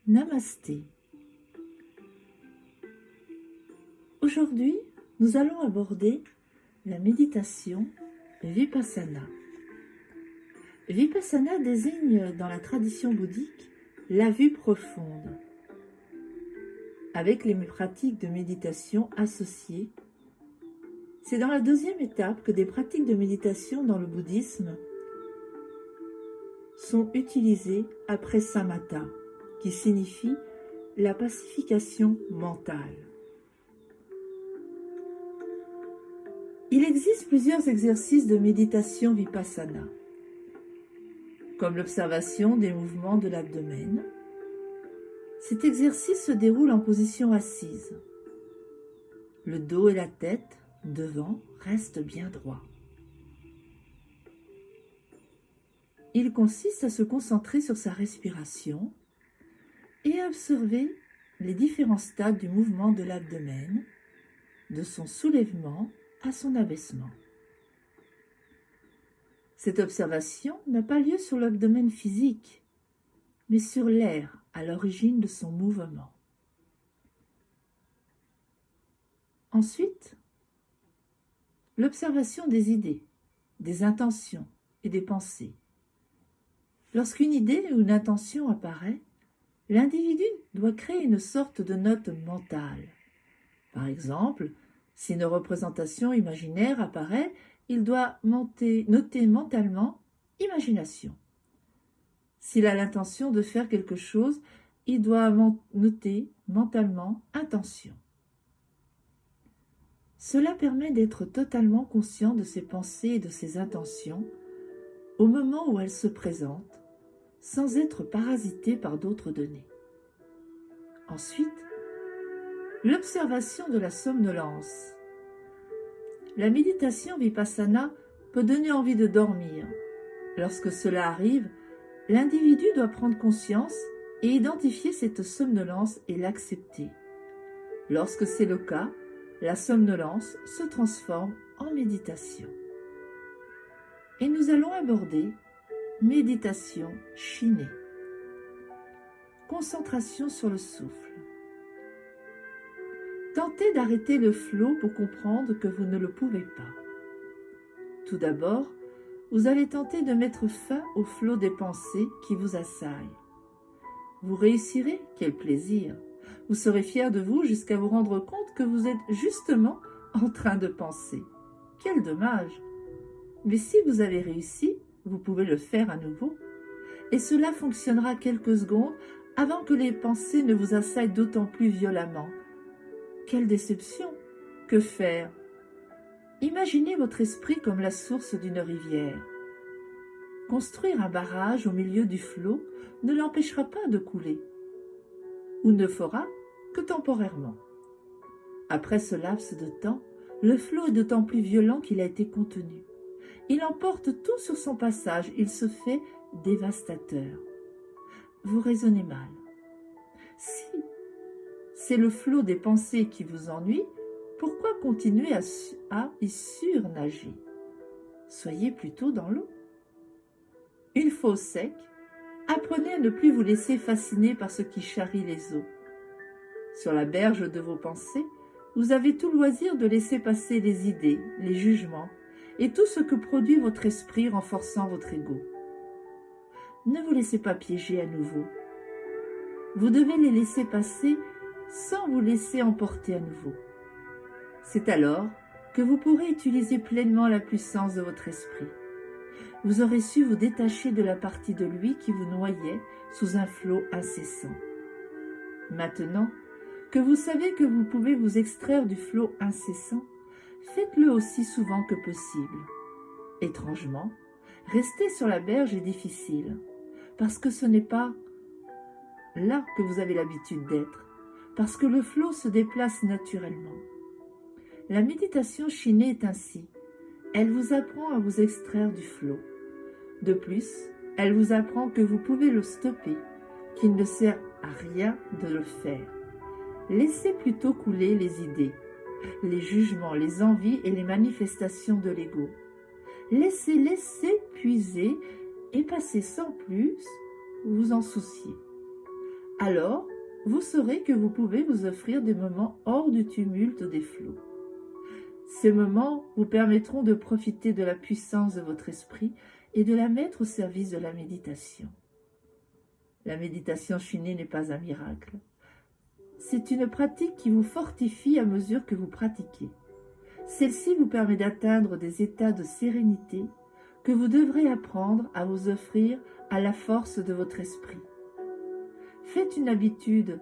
Namasté. Aujourd'hui, nous allons aborder la méditation Vipassana. Vipassana désigne dans la tradition bouddhique la vue profonde, avec les pratiques de méditation associées. C'est dans la deuxième étape que des pratiques de méditation dans le bouddhisme sont utilisées après samatha, qui signifie la pacification mentale. Il existe plusieurs exercices de méditation vipassana, comme l'observation des mouvements de l'abdomen. Cet exercice se déroule en position assise. Le dos et la tête, devant, restent bien droits. Il consiste à se concentrer sur sa respiration et à observer les différents stades du mouvement de l'abdomen, de son soulèvement à son abaissement. Cette observation n'a pas lieu sur l'abdomen physique, mais sur l'air à l'origine de son mouvement. Ensuite, l'observation des idées, des intentions et des pensées. Lorsqu'une idée ou une intention apparaît, l'individu doit créer une sorte de note mentale. Par exemple, si une représentation imaginaire apparaît, il doit noter mentalement « imagination ». S'il a l'intention de faire quelque chose, il doit noter mentalement « intention ». Cela permet d'être totalement conscient de ses pensées et de ses intentions au moment où elles se présentent, sans être parasité par d'autres données. Ensuite, l'observation de la somnolence. La méditation vipassana peut donner envie de dormir. Lorsque cela arrive, l'individu doit prendre conscience et identifier cette somnolence et l'accepter. Lorsque c'est le cas, la somnolence se transforme en méditation. Et nous allons aborder méditation Shinée. Concentration sur le souffle. Tentez d'arrêter le flot pour comprendre que vous ne le pouvez pas. Tout d'abord, vous allez tenter de mettre fin au flot des pensées qui vous assaillent. Vous réussirez, quel plaisir! Vous serez fier de vous jusqu'à vous rendre compte que vous êtes justement en train de penser. Quel dommage! Mais si vous avez réussi, vous pouvez le faire à nouveau. Et cela fonctionnera quelques secondes avant que les pensées ne vous assaillent d'autant plus violemment. Quelle déception! Que faire? Imaginez votre esprit comme la source d'une rivière. Construire un barrage au milieu du flot ne l'empêchera pas de couler, ou ne fera que temporairement. Après ce laps de temps, le flot est d'autant plus violent qu'il a été contenu. Il emporte tout sur son passage, il se fait dévastateur. Vous raisonnez mal. Si c'est le flot des pensées qui vous ennuie, pourquoi continuer à y surnager? Soyez plutôt dans l'eau. Une fois au sec, apprenez à ne plus vous laisser fasciner par ce qui charrie les eaux. Sur la berge de vos pensées, vous avez tout loisir de laisser passer les idées, les jugements et tout ce que produit votre esprit renforçant votre ego. Ne vous laissez pas piéger à nouveau. Vous devez les laisser passer sans vous laisser emporter à nouveau. C'est alors que vous pourrez utiliser pleinement la puissance de votre esprit. Vous aurez su vous détacher de la partie de lui qui vous noyait sous un flot incessant. Maintenant que vous savez que vous pouvez vous extraire du flot incessant, faites-le aussi souvent que possible. Étrangement, rester sur la berge est difficile, parce que ce n'est pas là que vous avez l'habitude d'être, parce que le flot se déplace naturellement. La méditation Shinée est ainsi. Elle vous apprend à vous extraire du flot. De plus, elle vous apprend que vous pouvez le stopper, qu'il ne sert à rien de le faire. Laissez plutôt couler les idées, les jugements, les envies et les manifestations de l'ego. Laissez-les s'épuiser et passez sans plus vous en soucier. Alors, vous saurez que vous pouvez vous offrir des moments hors du tumulte des flots. Ces moments vous permettront de profiter de la puissance de votre esprit et de la mettre au service de la méditation. La méditation chinée n'est pas un miracle. C'est une pratique qui vous fortifie à mesure que vous pratiquez. Celle-ci vous permet d'atteindre des états de sérénité que vous devrez apprendre à vous offrir à la force de votre esprit. Faites une habitude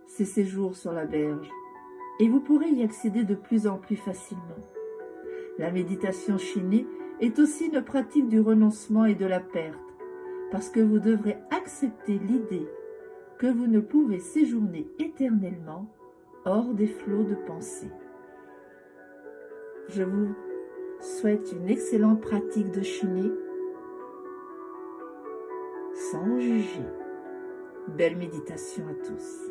ces séjours sur la berge et vous pourrez y accéder de plus en plus facilement. La méditation chinée est aussi une pratique du renoncement et de la perte, parce que vous devrez accepter l'idée que vous ne pouvez séjourner éternellement hors des flots de pensée. Je vous souhaite une excellente pratique de chinée sans juger. Belle méditation à tous.